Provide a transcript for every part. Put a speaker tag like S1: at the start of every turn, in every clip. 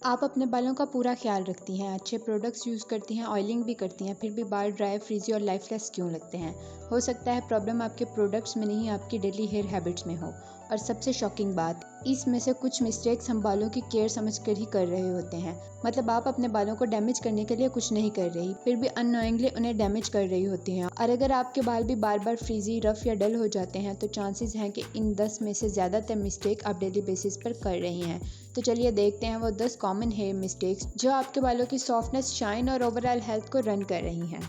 S1: आप अपने बालों का पूरा ख्याल रखती हैं, अच्छे प्रोडक्ट्स यूज़ करती हैं, ऑयलिंग भी करती हैं, फिर भी बाल ड्राई, फ्रीज़ी और लाइफलेस क्यों लगते हैं? हो सकता है प्रॉब्लम आपके प्रोडक्ट्स में नहीं, आपकी डेली हेयर हैबिट्स में हो। और सबसे शॉकिंग बात, इसमें से कुछ मिस्टेक्स हम बालों की केयर समझकर ही कर रहे होते हैं। मतलब आप अपने बालों को डैमेज करने के लिए कुछ नहीं कर रही, फिर भी अननोइंगली उन्हें डैमेज कर रही होती हैं। और अगर आपके बाल भी बार बार फ्रीज़ी, रफ़ या डल हो जाते हैं, तो चांसेस हैं कि इन 10 में से ज़्यादातर मिस्टेक आप डेली बेसिस पर कर रही हैं। तो चलिए देखते हैं वो 10 कॉमन हेयर मिस्टेक्स जो आपके बालों की सॉफ्टनेस, शाइन और ओवरऑल हेल्थ को रन कर रही हैं।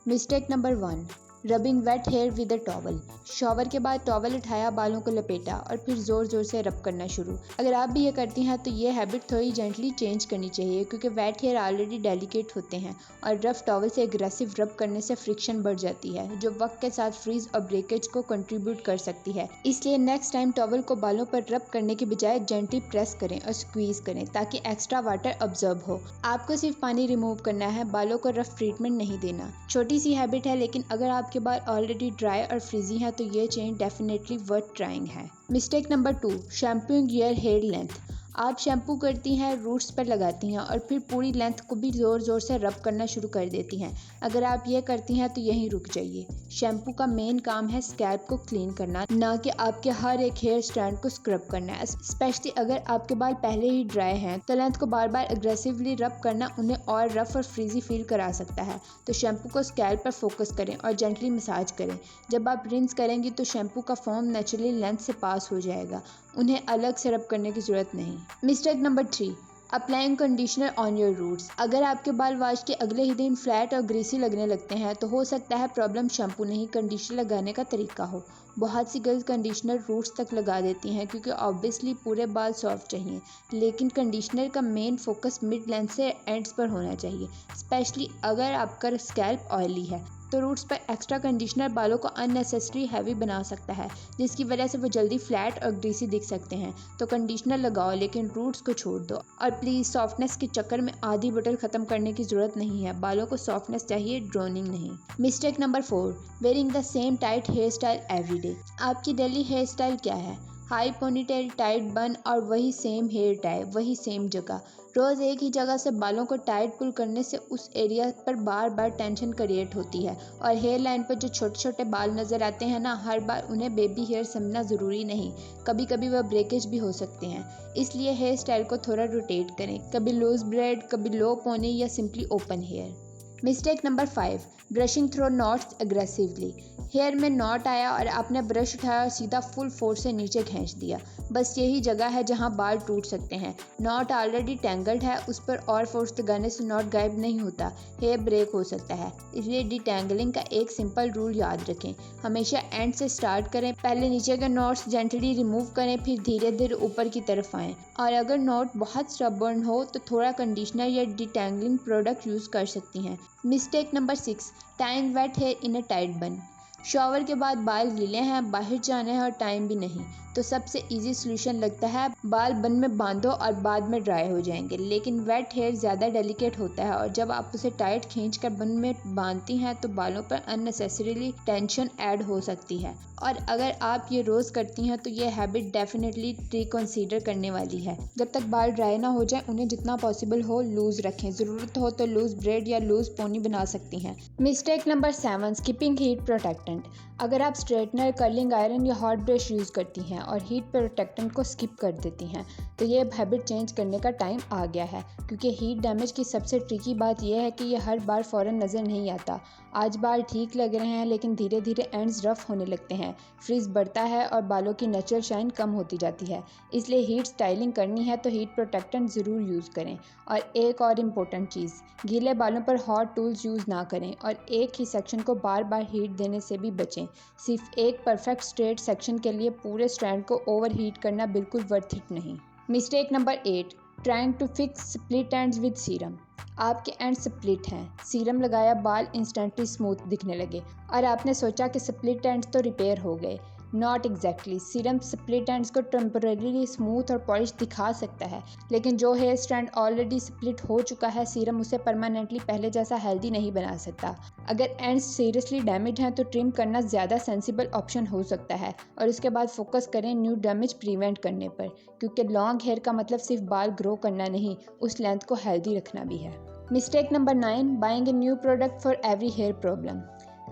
S1: Mistake number 1, rubbing wet hair with a towel. Shower के बाद टॉवल उठाया, बालों को लपेटा और फिर ज़ोर ज़ोर से रब करना शुरू। अगर आप भी ये करती हैं तो ये हैबिट थोड़ी जेंटली चेंज करनी चाहिए, क्योंकि वेट हेयर ऑलरेडी डेलिकेट होते हैं और रफ टॉवल से एग्रेसिव रब करने से फ्रिक्शन बढ़ जाती है, जो वक्त के साथ फ्रीज और ब्रेकेज को कंट्रीब्यूट कर सकती है। इसलिए नेक्स्ट टाइम टॉवल को बालों पर रब करने के बजाय जेंटली प्रेस करें और स्क्वीज करें, ताकि एक्स्ट्रा वाटर ऑब्जर्व हो। आपको सिर्फ पानी रिमूव करना है, बालों को रफ ट्रीटमेंट नहीं देना। छोटी सी हैबिट है, लेकिन अगर आपके बाल ऑलरेडी ड्राई और फ्रीजी हैं तो ये चेंज डेफिनेटली वर्थ ट्राइंग है। Mistake number 2, shampooing your hair length. आप शैम्पू करती हैं, रूट्स पर लगाती हैं और फिर पूरी लेंथ को भी ज़ोर ज़ोर से रब करना शुरू कर देती हैं। अगर आप ये करती हैं तो यहीं रुक जाइए। शैम्पू का मेन काम है स्कैल्प को क्लीन करना, ना कि आपके हर एक हेयर स्ट्रैंड को स्क्रब करना है। स्पेशली अगर आपके बाल पहले ही ड्राई हैं तो लेंथ को बार बार एग्रेसिवली रब करना उन्हें और रफ और फ्रीजी फील करा सकता है। तो शैम्पू को स्कैल्प पर फोकस करें और जेंटली मसाज करें। जब आप रिंस करेंगी तो शैम्पू का फोम नेचुरली लेंथ से पास हो जाएगा, उन्हें अलग से रब करने की ज़रूरत नहीं। Mistake number 3, applying conditioner on your roots. अगर आपके बाल वॉश के अगले ही दिन फ्लैट और ग्रीसी लगने लगते हैं तो हो सकता है प्रॉब्लम शैम्पू नहीं, कंडीशनर लगाने का तरीका हो। बहुत सी गर्ल्स कंडीशनर रूट्स तक लगा देती हैं क्योंकि ऑब्वियसली पूरे बाल सॉफ्ट चाहिए, लेकिन कंडीशनर का मेन फोकस मिड लेंथ से एंड्स पर होना चाहिए। स्पेशली अगर आपका स्कैल्प ऑयली है तो रूट्स पर एक्स्ट्रा कंडीशनर बालों को अननेसेसरी हैवी बना सकता है, जिसकी वजह से वो जल्दी फ्लैट और ग्रीसी दिख सकते हैं। तो कंडीशनर लगाओ लेकिन रूट्स को छोड़ दो। और प्लीज़ सॉफ्टनेस के चक्कर में आधी बोतल ख़त्म करने की ज़रूरत नहीं है। बालों को सॉफ्टनेस चाहिए, ड्रोनिंग नहीं। Mistake number 4, wearing the same tight hair style every day. आपकी डेली हेयर स्टाइल क्या है? हाई पोनीटेल, टाइट बन और वही सेम हेयर टाई, वही सेम जगह। रोज़ एक ही जगह से बालों को टाइट पुल करने से उस एरिया पर बार बार टेंशन क्रिएट होती है और हेयर लाइन पर जो छोटे छोटे बाल नज़र आते हैं ना, हर बार उन्हें बेबी हेयर समझना ज़रूरी नहीं। कभी कभी वह ब्रेकेज भी हो सकते हैं। इसलिए हेयर स्टाइल को थोड़ा रोटेट करें, कभी लूज ब्रेड, कभी लो पोनी या simply open hair. Mistake number 5, brushing through knots aggressively. Hair में नॉट आया और आपने ब्रश उठाया और सीधा फुल फोर्स से नीचे खींच दिया। बस यही जगह है जहां बाल टूट सकते हैं। नॉट ऑलरेडी टेंगल्ड है, उस पर और फोर्स लगाने से नॉट गायब नहीं होता, हेयर ब्रेक हो सकता है। इसलिए डिटेंगलिंग का एक सिंपल रूल याद रखें, हमेशा एंड से स्टार्ट करें। पहले नीचे के नॉट्स जेंटली रिमूव करें, फिर धीरे धीरे ऊपर की तरफ आएँ। और अगर नॉट बहुत स्टबर्न हो तो थोड़ा कंडीशनर या डिटेंगलिंग प्रोडक्ट यूज़ कर सकती हैं। Mistake number 6, tying wet hair in a tight bun. Shower के बाद बाल गीले हैं, बाहर जाना है और टाइम भी नहीं, तो सबसे इजी सोल्यूशन लगता है बाल बन में बांधो और बाद में ड्राई हो जाएंगे। लेकिन वेट हेयर ज़्यादा डेलिकेट होता है और जब आप उसे टाइट खींचकर बन में बांधती हैं तो बालों पर अननेसेसरीली टेंशन ऐड हो सकती है। और अगर आप ये रोज़ करती हैं तो ये हैबिट डेफिनेटली रिकंसीडर करने वाली है। जब तक बाल ड्राई ना हो जाए उन्हें जितना पॉसिबल हो लूज़ रखें, ज़रूरत हो तो लूज़ ब्रेड या लूज़ पोनी बना सकती हैं। Mistake number 7, skipping heat protectant. अगर आप स्ट्रेटनर, कर्लिंग आयरन या हॉट ब्रश यूज़ करती हैं और हीट प्रोटेक्टेंट को स्किप कर देती हैं तो ये हैबिट चेंज करने का टाइम आ गया है, क्योंकि हीट डैमेज की सबसे ट्रिकी बात यह है कि ये हर बार फ़ौरन नज़र नहीं आता। आज बाल ठीक लग रहे हैं लेकिन धीरे धीरे एंड्स रफ होने लगते हैं, फ्रिज बढ़ता है और बालों की नेचुरल शाइन कम होती जाती है। इसलिए हीट स्टाइलिंग करनी है तो हीट प्रोटेक्टेंट ज़रूर यूज़ करें। और एक और इम्पोर्टेंट चीज़, गीले बालों पर हॉट टूल्स यूज़ ना करें और एक ही सेक्शन को बार बार हीट देने से भी बचें। सिर्फ एक परफेक्ट स्ट्रेट सेक्शन के लिए पूरे स्ट्रैंड को ओवर हीट करना बिल्कुल वर्थ इट नहीं। Mistake number 8, trying to fix split ends with serum. आपके एंड स्प्लिट हैं, सीरम लगाया, बाल इंस्टेंटली स्मूथ दिखने लगे और आपने सोचा कि स्प्लिट एंड्स तो रिपेयर हो गए, not exactly. Serum split ends को टेम्परेरीली स्मूथ और पॉलिश दिखा सकता है, लेकिन जो हेयर स्ट्रैंड ऑलरेडी स्प्लिट हो चुका है, सीरम उसे परमानेंटली पहले जैसा हेल्दी नहीं बना सकता। अगर एंड्स सीरियसली डैमेज हैं तो ट्रिम करना ज़्यादा सेंसिबल ऑप्शन हो सकता है, और इसके बाद फोकस करें न्यू डैमेज प्रिवेंट करने पर, क्योंकि लॉन्ग हेयर का मतलब सिर्फ बाल ग्रो करना नहीं, उस लेंथ को हेल्दी रखना भी है। Mistake number 9, buying a new product for every hair problem.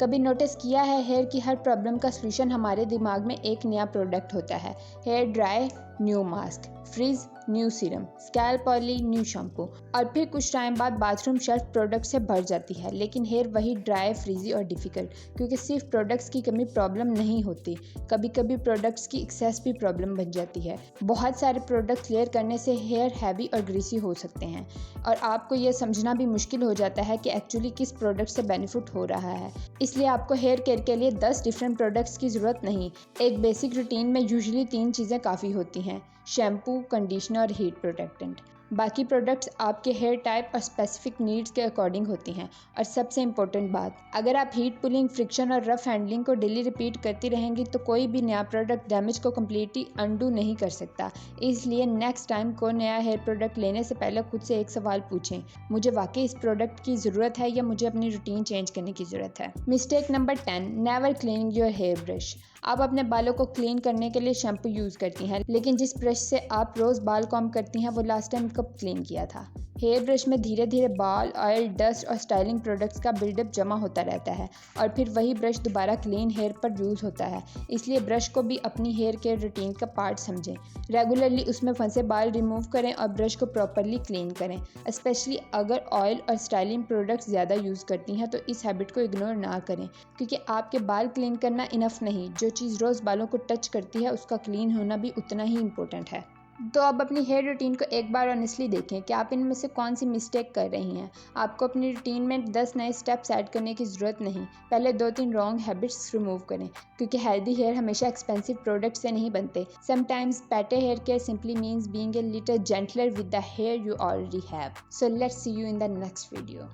S1: कभी नोटिस किया है हेयर की हर प्रॉब्लम का सलूशन हमारे दिमाग में एक नया प्रोडक्ट होता है। Hair dry, new mask, frizz, new serum, scalp oily, new shampoo, और फिर कुछ टाइम बाद बाथरूम शेल्फ प्रोडक्ट से भर जाती है, लेकिन हेयर वही ड्राई, फ्रीजी और डिफ़िकल्ट, क्योंकि सिर्फ प्रोडक्ट्स की कमी प्रॉब्लम नहीं होती, कभी कभी प्रोडक्ट्स की एक्सेस भी प्रॉब्लम बन जाती है। बहुत सारे प्रोडक्ट्स लेयर करने से हेयर हैवी और ग्रीसी हो सकते हैं, और आपको यह समझना भी मुश्किल हो जाता है कि एक्चुअली किस प्रोडक्ट से बेनिफिट हो रहा है। इसलिए आपको हेयर केयर के लिए 10 डिफरेंट प्रोडक्ट्स की ज़रूरत नहीं। एक बेसिक रूटीन में यूजुअली 3 चीज़ें काफ़ी होती हैं: शैम्पू, कंडीशनर और हीट प्रोटेक्टेंट। बाकी प्रोडक्ट्स आपके हेयर टाइप और स्पेसिफिक नीड्स के अकॉर्डिंग होती हैं। और सबसे इम्पोर्टेंट बात, अगर आप हीट पुलिंग, फ्रिक्शन और रफ हैंडलिंग को डेली रिपीट करती रहेंगी तो कोई भी नया प्रोडक्ट डैमेज को कम्प्लीटली अनडू नहीं कर सकता। इसलिए नेक्स्ट टाइम कोई नया हेयर प्रोडक्ट लेने से पहले खुद से एक सवाल पूछें: मुझे वाकई इस प्रोडक्ट की ज़रूरत है या मुझे अपनी रूटीन चेंज करने की ज़रूरत है। Mistake number 10, never cleaning your hair brush. आप अपने बालों को क्लीन करने के लिए शैम्पू यूज़ करती हैं, लेकिन जिस ब्रश से आप रोज़ बाल कॉम्ब करती हैं वो लास्ट टाइम कब क्लीन किया था? हेयर ब्रश में धीरे धीरे बाल, ऑयल, डस्ट और स्टाइलिंग प्रोडक्ट्स का बिल्डअप जमा होता रहता है, और फिर वही ब्रश दोबारा क्लीन हेयर पर यूज़ होता है। इसलिए ब्रश को भी अपनी हेयर केयर रूटीन का पार्ट समझें। रेगुलरली उसमें फंसे बाल रिमूव करें और ब्रश को प्रॉपरली क्लीन करें। स्पेशली अगर ऑयल और स्टाइलिंग प्रोडक्ट्स ज़्यादा यूज़ करती हैं तो इस हैबिट को इग्नोर ना करें, क्योंकि आपके बाल क्लीन करना इनफ नहीं, जो चीज़ रोज़ बालों को टच करती है उसका क्लीन होना भी उतना ही इम्पोर्टेंट है। तो अब अपनी हेयर रूटीन को एक बार ऑनेस्टली देखें कि आप इनमें से कौन सी मिस्टेक कर रही हैं। आपको अपनी रूटीन में 10 नए स्टेप्स ऐड करने की ज़रूरत नहीं, पहले 2-3 रॉन्ग हैबिट्स रिमूव करें, क्योंकि हेल्दी हेयर हमेशा एक्सपेंसिव प्रोडक्ट से नहीं बनते। Sometimes better hair care simply means being a little gentler with the hair you already have. So let's see you in the next video.